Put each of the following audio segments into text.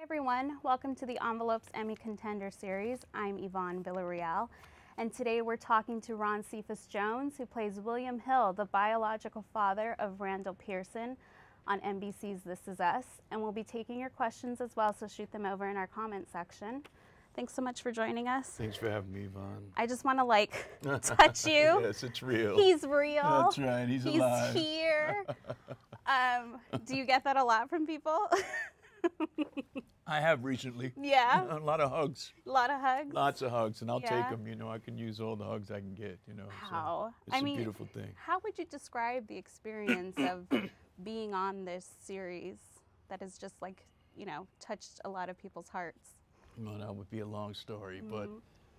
Everyone, welcome to the Envelopes Emmy Contender Series. I'm Yvonne Villarreal, and today we're talking to Ron Cephas Jones, who plays William Hill, the biological father of Randall Pearson on NBC's This Is Us, and we'll be taking your questions as well, so shoot them over in our comment section. Thanks so much for joining us. Thanks for having me, Yvonne. I just want to touch you. Yes, it's real. He's real. That's right, he's alive. He's here. Do you get that a lot from people? I have recently. Yeah. A lot of hugs. A lot of hugs? Lots of hugs, and I'll Yeah. take them. You know, I can use all the hugs I can get, you know. Wow. So it's a beautiful thing. How would you describe the experience of being on this series that has just touched a lot of people's hearts? Well, that would be a long story, but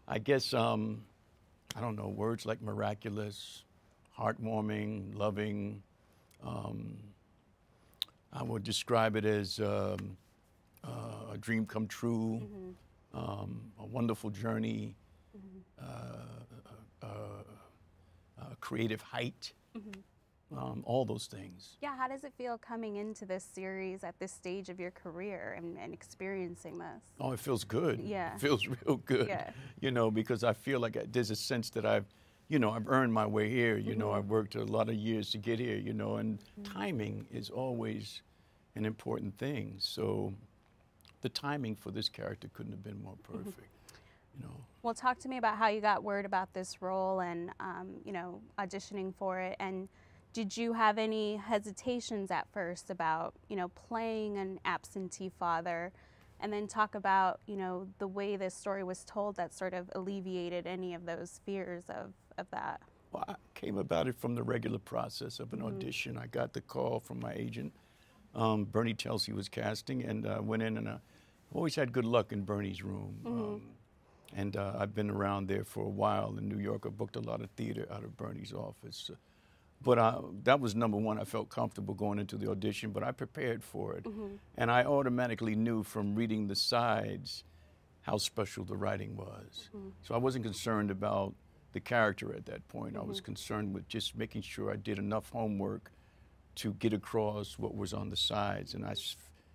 I guess, I don't know, words like miraculous, heartwarming, loving, I would describe it as a dream come true, a wonderful journey, a creative height, all those things. Yeah, how does it feel coming into this series at this stage of your career and experiencing this? Oh, it feels good. Yeah. It feels real good. Yeah. You know, because I feel like there's a sense that I've earned my way here. You know, I've worked a lot of years to get here, you know, and timing is always an important thing. So the timing for this character couldn't have been more perfect, you know. Well, talk to me about how you got word about this role and, auditioning for it. And did you have any hesitations at first about, playing an absentee father? And then talk about, the way this story was told that sort of alleviated any of those fears of that. Well, I came about it from the regular process of an audition. I got the call from my agent. Bernie Chelsea was casting, and I went in, and I always had good luck in Bernie's room. And I've been around there for a while in New York. I booked a lot of theater out of Bernie's office. But that was number one. I felt comfortable going into the audition, but I prepared for it. And I automatically knew from reading the sides how special the writing was. So I wasn't concerned about the character at that point. I was concerned with just making sure I did enough homework to get across what was on the sides, and I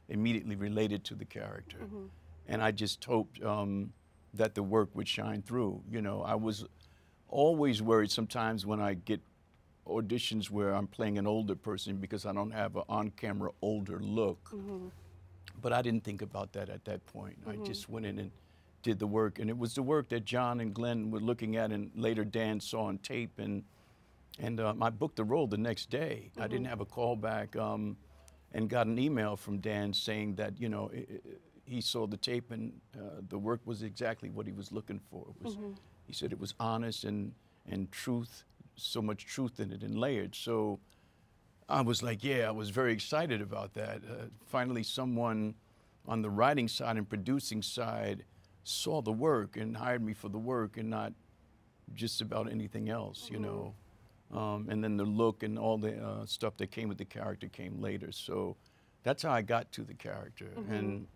immediately related to the character. And I just hoped that the work would shine through. You know, I was always worried sometimes when I get auditions where I'm playing an older person because I don't have an on-camera older look. But I didn't think about that at that point. I just went in and did the work, and it was the work that John and Glenn were looking at, and later Dan saw on tape, and I booked the role the next day. I didn't have a call back, and got an email from Dan saying that, you know, he saw the tape, and the work was exactly what he was looking for. It was, he said it was honest and truth, so much truth in it and layered. So I was like, yeah, I was very excited about that. Finally, someone on the writing side and producing side saw the work and hired me for the work and not just about anything else, you know. And then the look and all the stuff that came with the character came later. So that's how I got to the character. And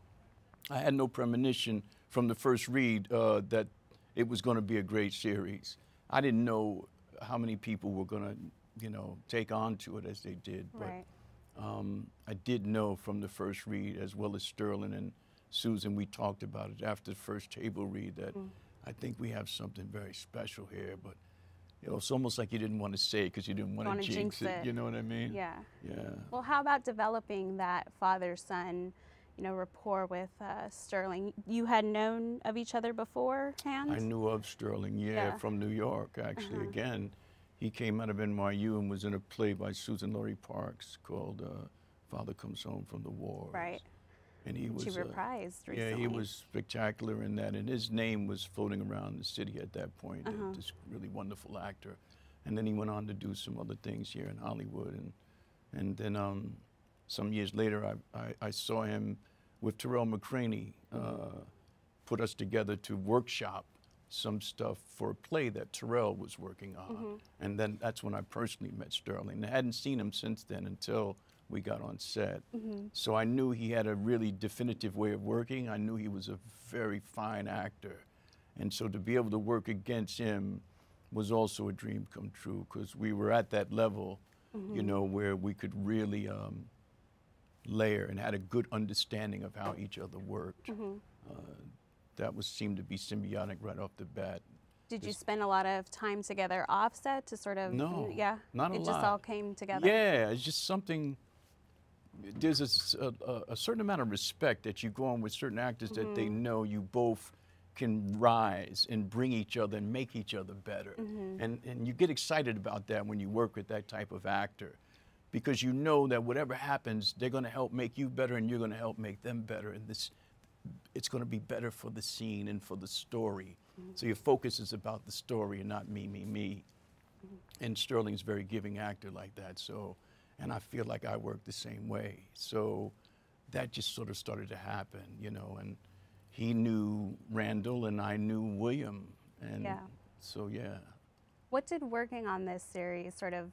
I had no premonition from the first read that it was going to be a great series. I didn't know how many people were going to, you know, take on to it as they did. But I did know from the first read, as well as Sterling and Susan, we talked about it after the first table read, that I think we have something very special here. But you know, it's almost like you didn't want to say it because you didn't want to jinx it. You know what I mean? Yeah. Yeah. Well, how about developing that father-son, rapport with Sterling? You had known of each other beforehand? I knew of Sterling, yeah, from New York, actually. Again, he came out of NYU and was in a play by Susan Laurie Parks called Father Comes Home from the War. Right. And he was, she reprised recently. Yeah, he was spectacular in that, and his name was floating around the city at that point. This really wonderful actor, and then he went on to do some other things here in Hollywood, and then some years later, I saw him with Terrell McCraney, put us together to workshop some stuff for a play that Terrell was working on, and then that's when I personally met Sterling. I hadn't seen him since then until we got on set. So I knew he had a really definitive way of working. I knew he was a very fine actor. And so to be able to work against him was also a dream come true, because we were at that level, you know, where we could really layer and had a good understanding of how each other worked. That seemed to be symbiotic right off the bat. Did you spend a lot of time together offset to sort of, No, yeah, not a it lot. just all came together? Yeah, it's just something, there's a certain amount of respect that you go on with certain actors that they know you both can rise and bring each other and make each other better. And you get excited about that when you work with that type of actor, because you know that whatever happens, they're going to help make you better and you're going to help make them better. And it's going to be better for the scene and for the story. So your focus is about the story and not me, me, me. And Sterling's a very giving actor like that. So, and I feel like I work the same way. So that just sort of started to happen, you know, and he knew Randall and I knew William. And so, yeah. What did working on this series sort of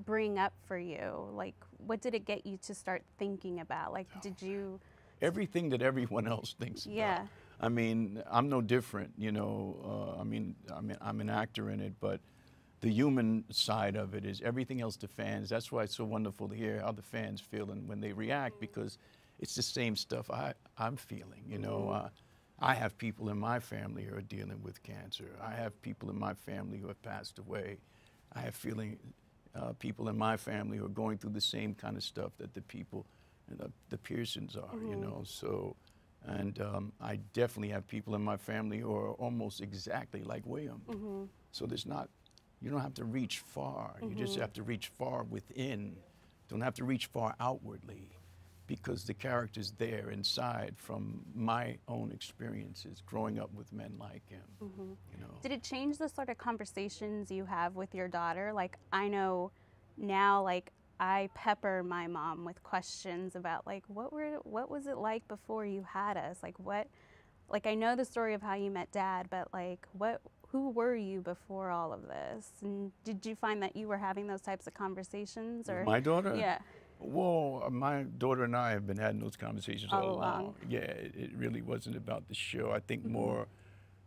bring up for you? Like, what did it get you to start thinking about? Like, did you... Everything that everyone else thinks about. I mean, I'm no different, you know. I'm an actor in it, but the human side of it is everything else to fans. That's why it's so wonderful to hear how the fans feel and when they react, because it's the same stuff I'm feeling, you know. I have people in my family who are dealing with cancer. I have people in my family who have passed away. I have people in my family who are going through the same kind of stuff that the people, the Pearsons are, you know. So, and I definitely have people in my family who are almost exactly like William. So there's not, you don't have to reach far. You just have to reach far within. Don't have to reach far outwardly, because the character's there inside from my own experiences growing up with men like him. You know. Did it change the sort of conversations you have with your daughter? Like, I know now, like, I pepper my mom with questions about, like, what was it like before you had us? Like, I know the story of how you met Dad, but like, who were you before all of this? And did you find that you were having those types of conversations? Or My daughter? Yeah. Well, my daughter and I have been having those conversations all along. Yeah, it really wasn't about the show. I think more,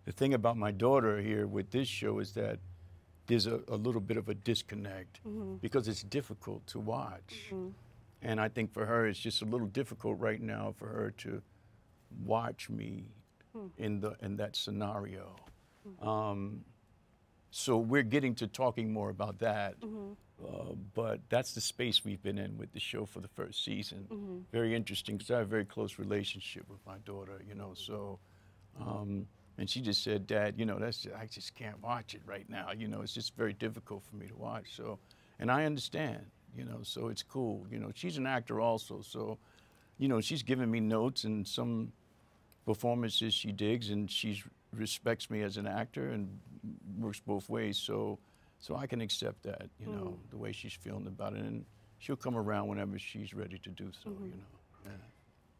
the thing about my daughter here with this show is that there's a little bit of a disconnect because it's difficult to watch. And I think for her, it's just a little difficult right now for her to watch me in that scenario. So we're getting to talking more about that. But that's the space we've been in with the show for the first season. Very interesting, because I have a very close relationship with my daughter, you know. So, and she just said, Dad, you know, I just can't watch it right now. You know, it's just very difficult for me to watch. So, and I understand, you know, so it's cool. You know, she's an actor also. So, you know, she's giving me notes, and some performances she digs, and she respects me as an actor and works both ways. So I can accept that, you know, the way she's feeling about it. And she'll come around whenever she's ready to do so, you know. Yeah.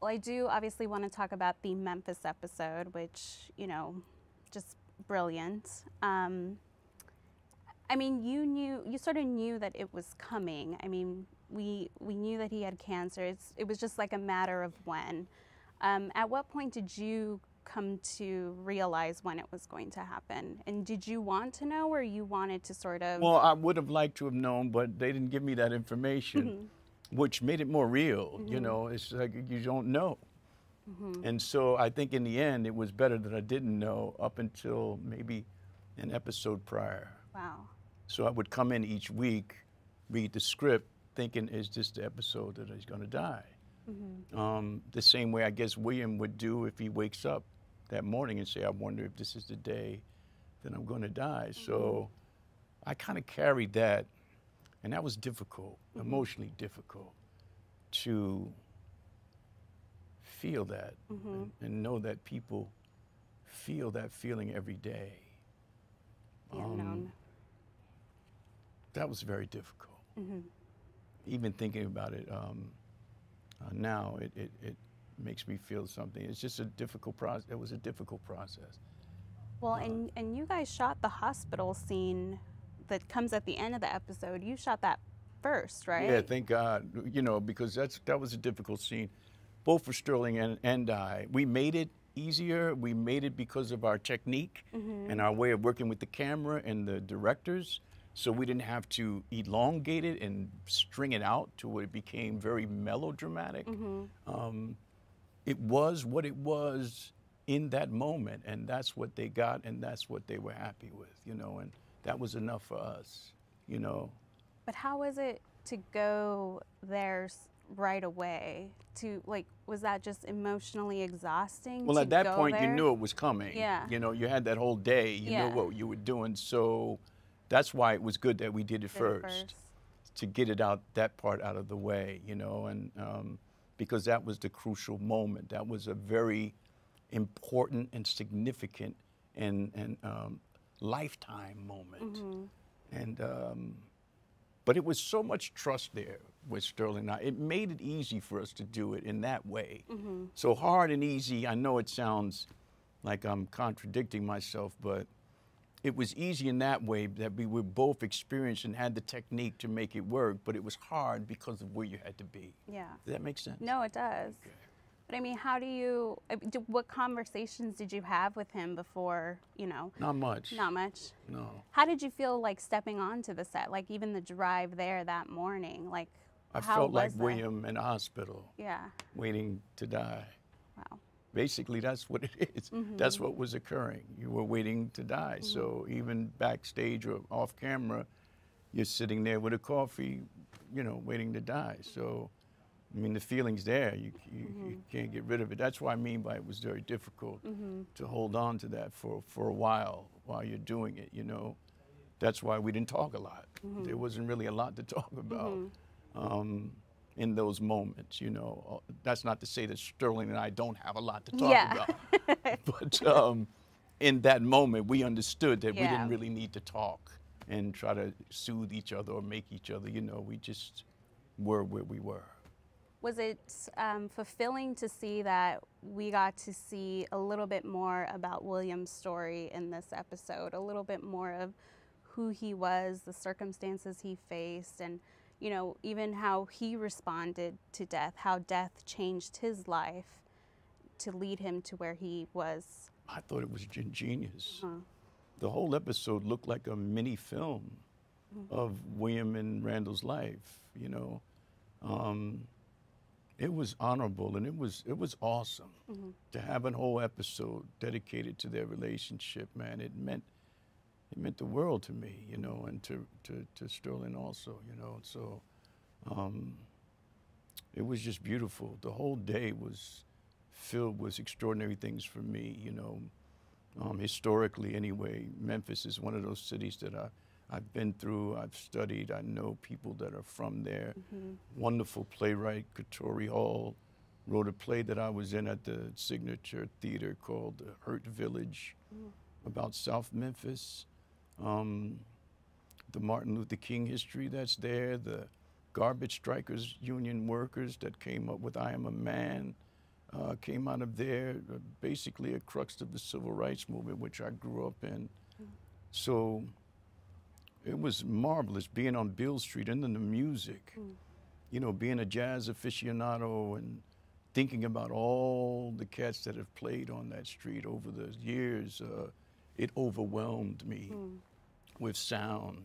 Well, I do obviously want to talk about the Memphis episode, which, you know, just brilliant. I mean, you sort of knew that it was coming. I mean, we knew that he had cancer. It was just like a matter of when. At what point did you come to realize when it was going to happen? And did you want to know, or you wanted to sort of... Well, I would have liked to have known, but they didn't give me that information, which made it more real. You know, it's like you don't know. And so I think in the end, it was better that I didn't know up until maybe an episode prior. Wow. So I would come in each week, read the script, thinking, is this the episode that he's going to die? The same way I guess William would do if he wakes up that morning and say, I wonder if this is the day that I'm going to die. So I kind of carried that, and that was difficult, emotionally difficult, to feel that and know that people feel that feeling every day. The unknown. That was very difficult. Even thinking about it now, it makes me feel something. It's just a difficult process. It was a difficult process. Well, and you guys shot the hospital scene that comes at the end of the episode. You shot that first, right? Yeah, thank God. You know, because that was a difficult scene, both for Sterling and I. We made it easier. We made it because of our technique and our way of working with the camera and the directors. So we didn't have to elongate it and string it out to where it became very melodramatic. It was what it was in that moment, and that's what they got, and that's what they were happy with, you know, and that was enough for us, you know. But how was it to go there right away? To like, was that just emotionally exhausting? Well, to at that go point, you there? knew it was coming. Yeah. You know, you had that whole day. You Yeah. knew what you were doing. So that's why it was good that we did it first, to get it out, that part out of the way, you know, and because that was the crucial moment. That was a very important and significant and lifetime moment. And but it was so much trust there with Sterling and I. It made it easy for us to do it in that way. So hard and easy, I know it sounds like I'm contradicting myself, but it was easy in that way that we were both experienced and had the technique to make it work, but it was hard because of where you had to be. Yeah. Does that make sense? No, it does. Okay. But I mean, how do you, what conversations did you have with him before, you know? Not much. Not much? No. How did you feel like stepping onto the set? Like even the drive there that morning? Like, I how felt like was that? William in a hospital, Yeah. waiting to die. Wow. Basically, that's what it is. That's what was occurring. You were waiting to die. So even backstage or off camera, you're sitting there with a coffee, you know, waiting to die. So, I mean, the feeling's there. You can't get rid of it. That's what I mean by it was very difficult to hold on to that for a while you're doing it, you know. That's why we didn't talk a lot. There wasn't really a lot to talk about. In those moments, you know. That's not to say that Sterling and I don't have a lot to talk about. But in that moment, we understood that we didn't really need to talk and try to soothe each other or make each other, you know, we just were where we were. Was it fulfilling to see that we got to see a little bit more about William's story in this episode, a little bit more of who he was, the circumstances he faced, and you know, even how he responded to death, how death changed his life to lead him to where he was? I thought it was ingenious. The whole episode looked like a mini film of William and Randall's life, you know. It was honorable and it was awesome to have a whole episode dedicated to their relationship, man. It meant the world to me, you know, and to Sterling also, you know. So it was just beautiful. The whole day was filled with extraordinary things for me, you know. Historically, anyway, Memphis is one of those cities that I've been through, I've studied, I know people that are from there. Wonderful playwright, Katori Hall, wrote a play that I was in at the Signature Theater called The Hurt Village about South Memphis. The Martin Luther King history that's there, the garbage strikers, union workers that came up with I Am a Man, came out of there, basically a crux of the civil rights movement, which I grew up in. So it was marvelous being on Beale Street and then the music, you know, being a jazz aficionado and thinking about all the cats that have played on that street over the years. It overwhelmed me with sound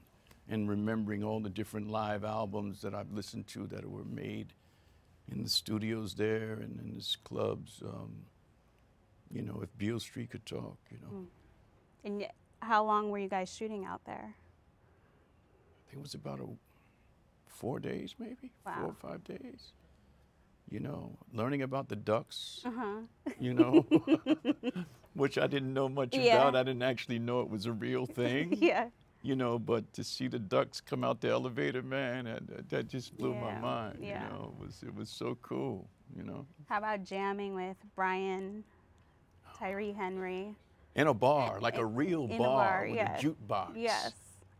and remembering all the different live albums that I've listened to that were made in the studios there and in these clubs. You know, if Beale Street could talk, you know. And how long were you guys shooting out there? I think it was about 4 days, maybe. Wow. 4 or 5 days. You know, learning about the ducks, you know, which I didn't know much about. I didn't actually know it was a real thing. You know, but to see the ducks come out the elevator, man, that just blew my mind. You know, it was so cool, you know. How about jamming with Brian, Tyree Henry? In a bar, like a real bar with a jukebox.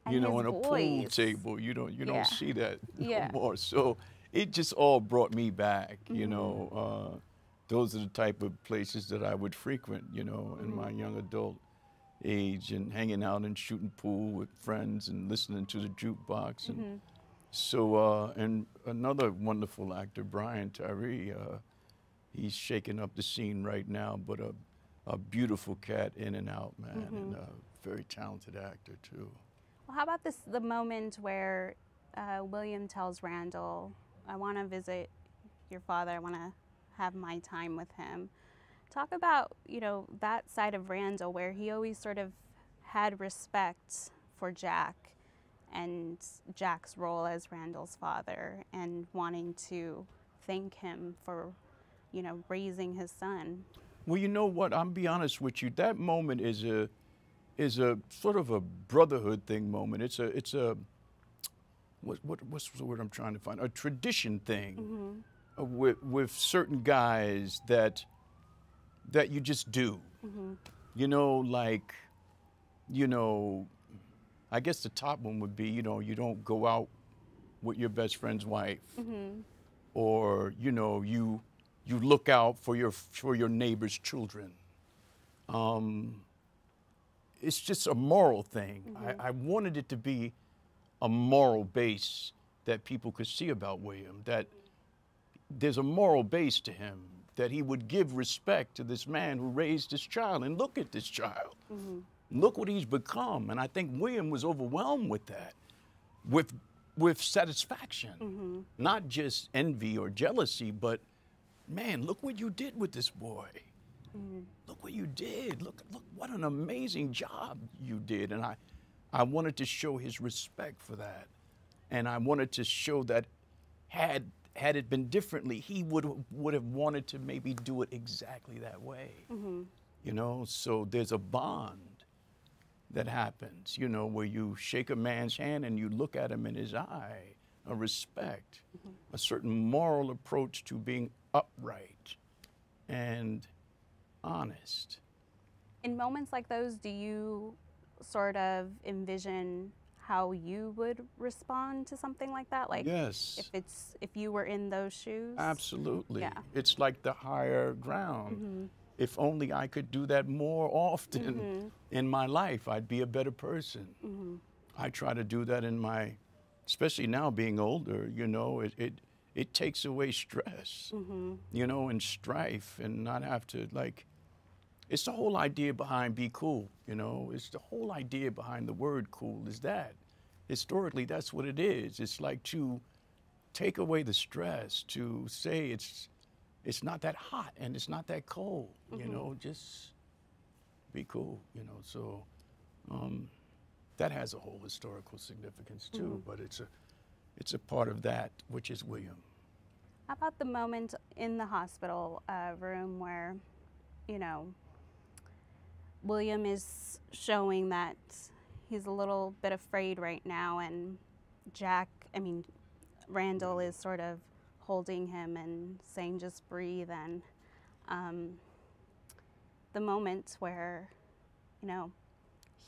And you know, his and a pool table. You don't see that no more. So it just all brought me back, you know. Those are the type of places that I would frequent, you know, in my young adult age, and hanging out and shooting pool with friends and listening to the jukebox. And so, and another wonderful actor, Brian Tyree, he's shaking up the scene right now, but a beautiful cat in and out, man, and a very talented actor too. Well, how about the moment where William tells Randall, I want to visit your father, I want to have my time with him. Talk about, that side of Randall where he always sort of had respect for Jack and Jack's role as Randall's father and wanting to thank him for, raising his son. Well, you know what? I'm be honest with you. That moment is a sort of a brotherhood thing moment. It's a what's the word I'm trying to find? A tradition thing with certain guys that you just do. Like, I guess the top one would be, you don't go out with your best friend's wife, or you look out for your neighbor's children. It's just a moral thing. I wanted it to be a moral base that people could see about William, that there's a moral base to him, that he would give respect to this man who raised this child. And look at this child. Look what he's become. And I think William was overwhelmed with that, with satisfaction, not just envy or jealousy, but man, look what you did with this boy. Look what you did. Look what an amazing job you did. And I wanted to show his respect for that. And I wanted to show that had it been differently, he would have wanted to maybe do it exactly that way. So there's a bond that happens, where you shake a man's hand and you look at him in his eye, a respect, a certain moral approach to being upright and honest. In moments like those, do you sort of envision how you would respond to something like that? Like, yes. If you were in those shoes? Absolutely. Yeah. It's like the higher ground. If only I could do that more often in my life, I'd be a better person. I try to do that especially now being older, it takes away stress, and strife, and not have to, it's the whole idea behind be cool, it's the whole idea behind the word cool is that. Historically, that's what it is. It's like to take away the stress, to say it's not that hot and it's not that cold, just be cool, so that has a whole historical significance too, but it's a part of that, which is William. How about the moment in the hospital room where, William is showing that he's a little bit afraid right now, and Randall is sort of holding him and saying, just breathe, and the moment where,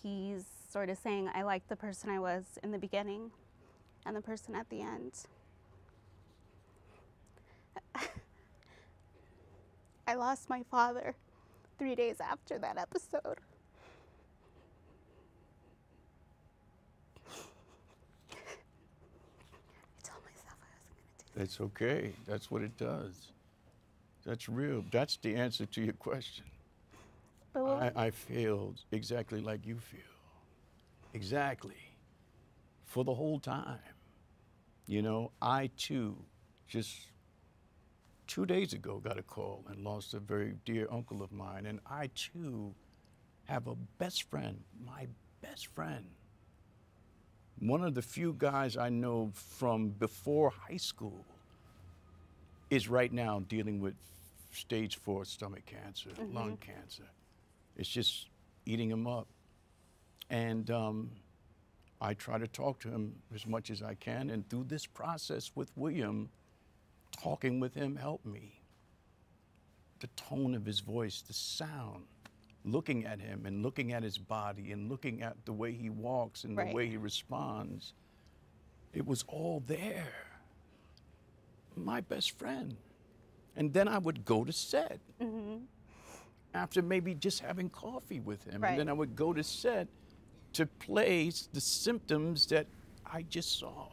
he's sort of saying, I like the person I was in the beginning and the person at the end. I lost my father 3 days after that episode. I told myself I wasn't going to do that. It's okay. That's what it does. That's real. That's the answer to your question. I feel exactly like you feel. Exactly. For the whole time. I too, just 2 days ago, got a call and lost a very dear uncle of mine. And I too have a best friend, my best friend. One of the few guys I know from before high school is right now dealing with stage 4 stomach cancer, lung cancer. It's just eating him up. And I try to talk to him as much as I can. And through this process with William, talking with him helped me. The tone of his voice, the sound, looking at him and looking at his body and looking at the way he walks and the way he responds. It was all there. My best friend. And then I would go to set. After maybe just having coffee with him. And then I would go to set to play the symptoms that I just saw.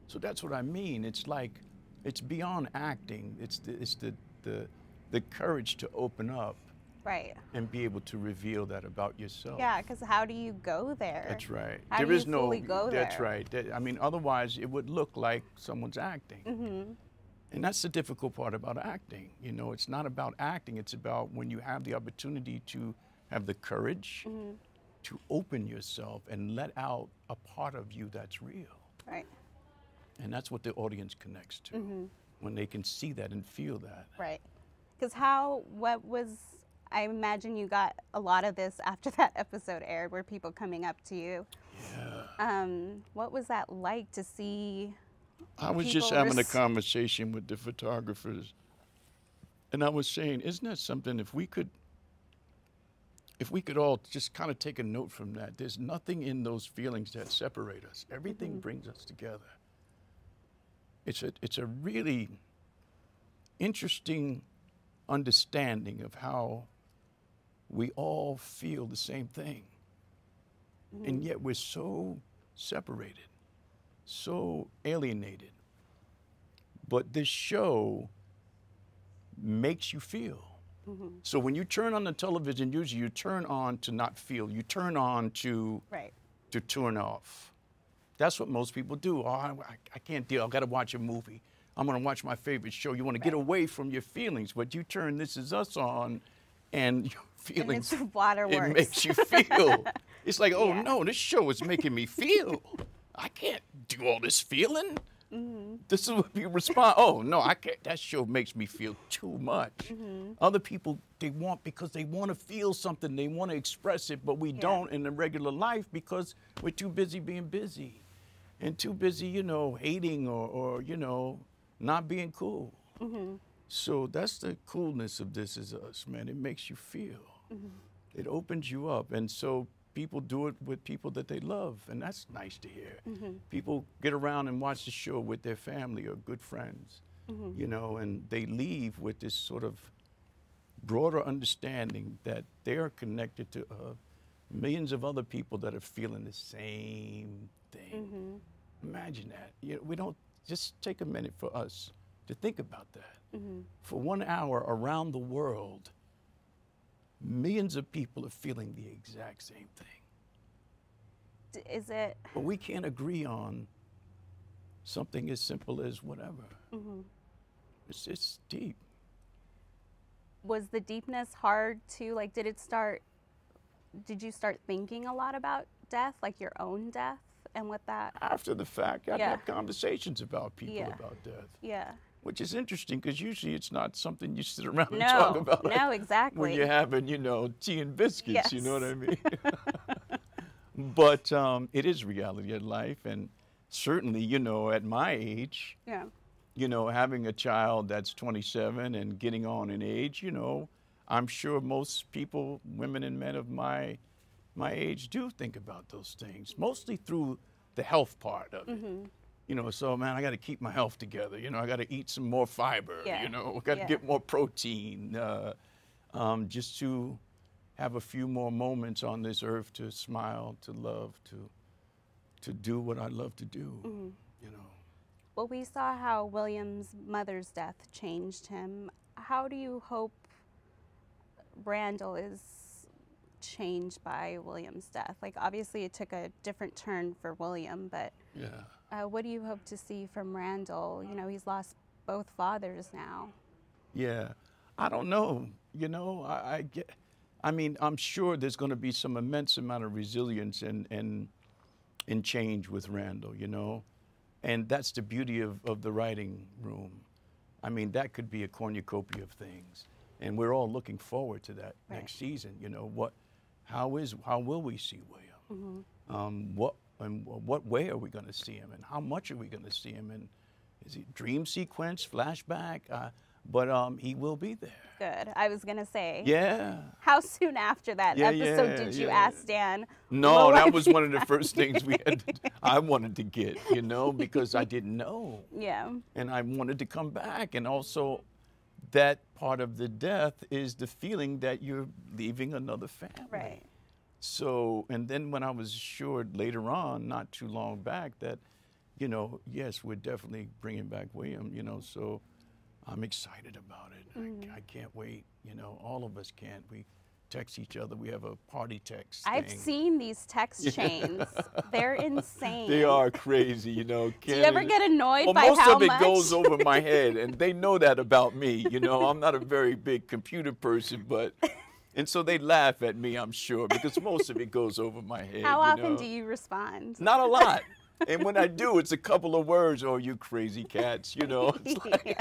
So that's what I mean. It's like, it's beyond acting. It's the courage to open up Right. and be able to reveal that about yourself. Yeah, because how do you go there? That's right. How There do you is no. fully go That's there? right. I mean, otherwise it would look like someone's acting. And that's the difficult part about acting. You know, it's not about acting. It's about when you have the opportunity to have the courage to open yourself and let out a part of you that's real. Right. And that's what the audience connects to when they can see that and feel that. Right. Because I imagine you got a lot of this after that episode aired, were people coming up to you. Yeah. What was that like to see? I was just having a conversation with the photographers, and I was saying, isn't that something, if we could all just kind of take a note from that, there's nothing in those feelings that separate us. Everything brings us together. It's a really interesting understanding of how we all feel the same thing. And yet we're so separated, so alienated. But this show makes you feel. So when you turn on the television, usually you turn on to not feel. You turn on to turn off. That's what most people do. Oh, I can't deal. I've got to watch a movie. I'm going to watch my favorite show. You want to get away from your feelings, but you turn This Is Us on, and your feelings, and it's waterworks. It makes you feel. It's like, oh no, this show is making me feel. I can't do all this feeling. This is what people respond. Oh no, I can't. That show makes me feel too much. Other people, because they want to feel something, they want to express it, but we don't in the regular life because we're too busy being busy, and too busy, you know, hating or you know, not being cool. So that's the coolness of This Is Us, man. It makes you feel. It opens you up, and so people do it with people that they love, and that's nice to hear. People get around and watch the show with their family or good friends, you know, and they leave with this sort of broader understanding that they're connected to millions of other people that are feeling the same thing. Imagine that. You know, we don't just take a minute for us to think about that. For 1 hour around the world, millions of people are feeling the exact same thing. Is it? But we can't agree on something as simple as whatever. It's deep. Was the deepness hard to, like, did you start thinking a lot about death, like your own death and what that? After the fact, I have conversations about people about death. Yeah. Which is interesting because usually it's not something you sit around and talk about. No, exactly. When you're having, you know, tea and biscuits, you know what I mean? But it is reality of life, and certainly, you know, at my age, you know, having a child that's 27 and getting on in age, you know, I'm sure most people, women and men of my age, do think about those things, mostly through the health part of it. You know, so man, I got to keep my health together. You know, I got to eat some more fiber. You know, got to get more protein, just to have a few more moments on this earth to smile, to love, to do what I love to do. You know. Well, we saw how William's mother's death changed him. How do you hope Randall is changed by William's death? Like, obviously, it took a different turn for William, but what do you hope to see from Randall? You know, he's lost both fathers now. Yeah, I don't know. You know, I mean, I'm sure there's going to be some immense amount of resilience and change with Randall, you know, and that's the beauty of the writing room. I mean, that could be a cornucopia of things, and we're all looking forward to that next season. You know, how will we see William? What way are we going to see him, and how much are we going to see him? And is it dream sequence, flashback? But he will be there. Good. I was going to say. Yeah. How soon after that episode did you ask Dan? No, that was one of the first things I wanted to get, you know, because I didn't know. Yeah. And I wanted to come back. And also that part of the death is the feeling that you're leaving another family. Right. So, and then when I was assured later on, not too long back, that, you know, yes, we're definitely bringing back William, you know, so I'm excited about it. I can't wait. You know, all of us can't. We text each other. We have a party text I've thing. seen these text chains. They're insane. They are crazy, you know. Do you ever get annoyed well, by most how of it much? goes over my head, and they know that about me. You know, I'm not a very big computer person, but and so they laugh at me, I'm sure, because most of it goes over my head. How often know? do you respond? Not a lot. And when I do, it's a couple of words. Oh, you crazy cats, you know. It's like,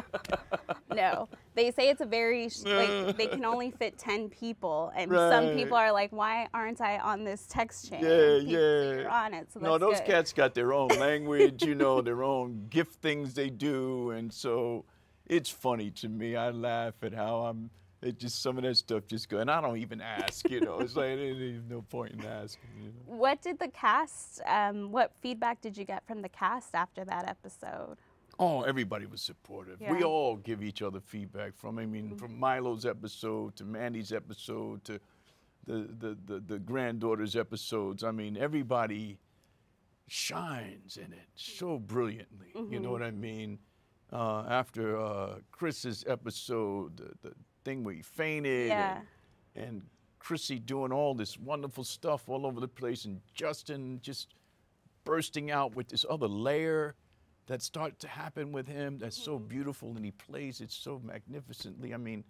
No, they say it's a very like they can only fit 10 people, and some people are like, "Why aren't I on this text chain?" Yeah, People yeah. say you're on it, so no, that's those good. cats got their own language, you know, their own gift things they do, and so it's funny to me. I laugh at how it just some of that stuff just go, and I don't even ask, you know. It's like there's no point in asking. You know? What did the cast? What feedback did you get from the cast after that episode? Oh, everybody was supportive. Yeah. We all give each other feedback from. I mean, from Milo's episode to Mandy's episode to the granddaughter's episodes. I mean, everybody shines in it so brilliantly. You know what I mean? After Chris's episode, the thing where he fainted, Yeah. and Chrissy doing all this wonderful stuff all over the place, and Justin just bursting out with this other layer that starts to happen with him that's so beautiful, and he plays it so magnificently. I mean,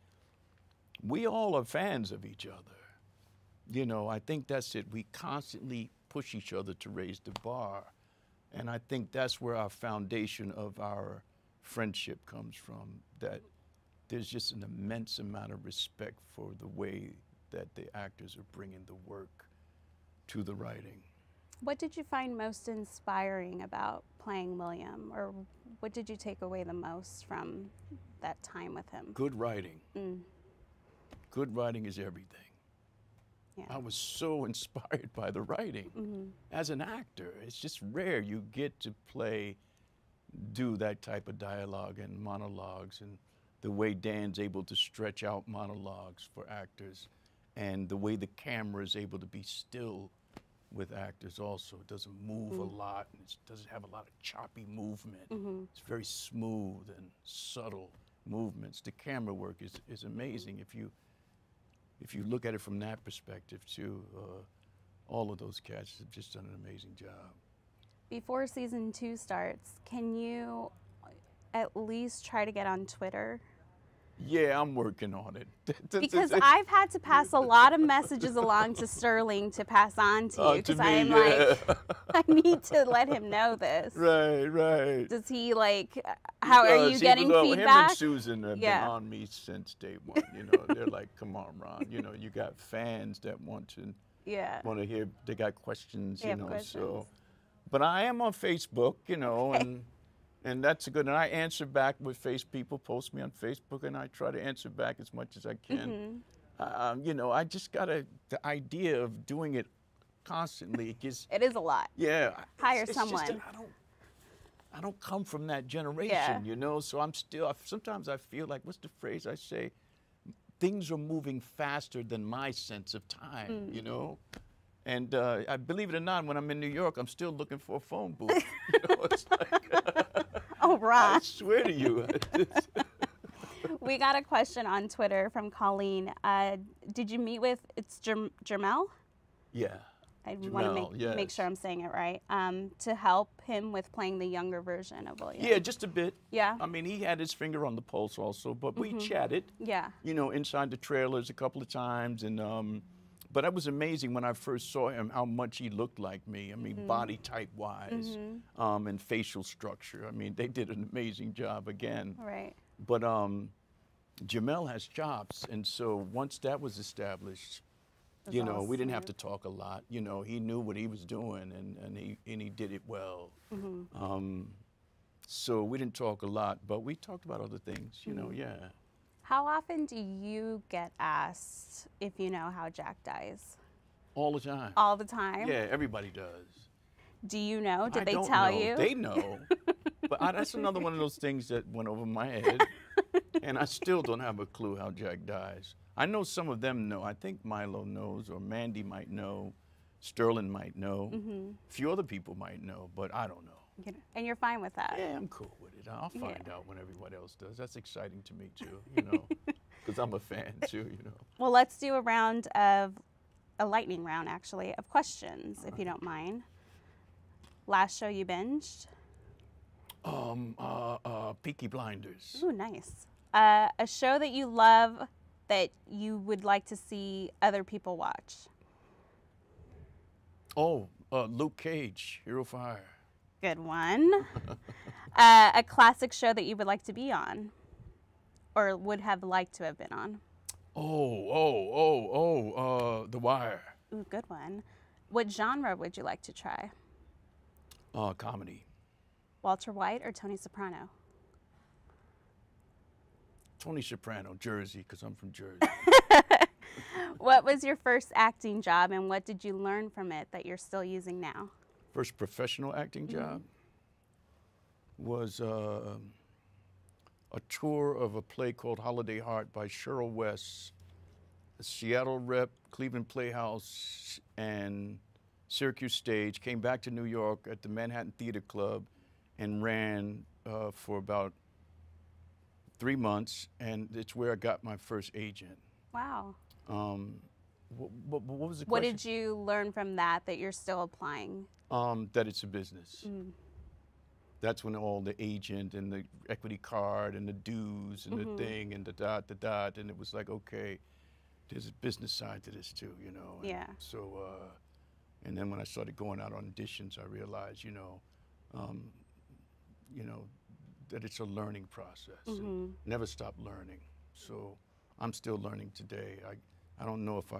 we all are fans of each other. You know, I think that's it. We constantly push each other to raise the bar. And I think that's where our foundation of our friendship comes from, that there's just an immense amount of respect for the way that the actors are bringing the work to the writing. What did you find most inspiring about playing William, or what did you take away the most from that time with him? Good writing. Good writing is everything. Yeah. I was so inspired by the writing. As an actor, it's just rare you get to do that type of dialogue and monologues, and the way Dan's able to stretch out monologues for actors, and the way the camera is able to be still with actors also. It doesn't move a lot, and it doesn't have a lot of choppy movement. It's very smooth and subtle movements. The camera work is amazing if you look at it from that perspective too. All of those cats have just done an amazing job. Before season 2 starts, can you at least try to get on Twitter? Yeah, I'm working on it. Because I've had to pass a lot of messages along to Sterling to pass on to you, because I'm like, I need to let him know this. Right. Does he how are you getting feedback? Him and Susan have been on me since day one. You know, they're like, come on, Ron. You know, you got fans that want to hear. They got questions. You know, so. But I am on Facebook. You know, and that's good. And I answer back with people post me on Facebook, and I try to answer back as much as I can. You know, I just got the idea of doing it constantly. It is a lot. Yeah. Hire it's someone. Just I don't come from that generation, you know, so sometimes I feel like, what's the phrase I say? Things are moving faster than my sense of time, you know? And I believe it or not, when I'm in New York, I'm still looking for a phone booth. You know, it's like, oh, Ron. I swear to you. We got a question on Twitter from Colleen. Did you meet with, it's Jermel? Yeah. I want to make sure I'm saying it right. To help him with playing the younger version of William. Yeah, just a bit. Yeah. I mean, he had his finger on the pulse also, but we chatted. Yeah. You know, inside the trailers a couple of times, and but it was amazing when I first saw him how much he looked like me. I mean, body type wise, and facial structure. I mean, they did an amazing job again. Right. But Jamel has chops, and so once that was established, you know, we didn't have to talk a lot. You know, he knew what he was doing, and he did it well. So we didn't talk a lot, but we talked about other things. You know, yeah. How often do you get asked if you know how Jack dies? All the time. All the time? Yeah, everybody does. Do you know? Did they don't tell know. you? They know. But that's another one of those things that went over my head. And I still don't have a clue how Jack dies. I know some of them know. I think Milo knows, or Mandy might know. Sterling might know. A few other people might know, but I don't know. And you're fine with that? Yeah, I'm cool with it. it. I'll find out when everyone else does. That's exciting to me too, you know, because I'm a fan too, you know. Well, let's do a lightning round, actually, of questions, if you don't mind. Last show you binged? Peaky Blinders. Ooh, nice. A show that you love that you would like to see other people watch? Oh, Luke Cage, Hero Fire. Good one. A classic show that you would like to be on, or would have liked to have been on? The Wire. Ooh, good one. What genre would you like to try? Comedy. Walter White or Tony Soprano? Tony Soprano, Jersey, because I'm from Jersey. What was your first acting job, and what did you learn from it that you're still using now? First professional acting job was a tour of a play called Holiday Heart by Cheryl West, a Seattle rep, Cleveland Playhouse, and Syracuse Stage. Came back to New York at the Manhattan Theater Club and ran for about 3 months, and it's where I got my first agent. Wow. What was the question? What did you learn from that you're still applying? That it's a business. That's when all the agent and the equity card and the dues and the thing and the dot, and it was like, okay, there's a business side to this too, you know. And yeah. So, and then when I started going out on auditions, I realized, you know, that it's a learning process. And never stop learning. So I'm still learning today. I don't know if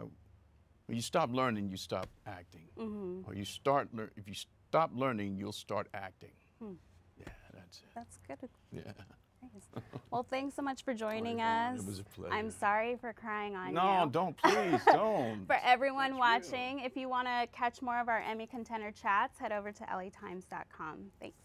when you stop learning, you stop acting. Or you if you stop learning, you'll start acting. Yeah, that's it. That's good. Yeah. Nice. Well, thanks so much for joining us. It was a pleasure. I'm sorry for crying on you. No, don't, please, don't. For everyone watching, if you want to catch more of our Emmy Contender chats, head over to latimes.com. Thanks.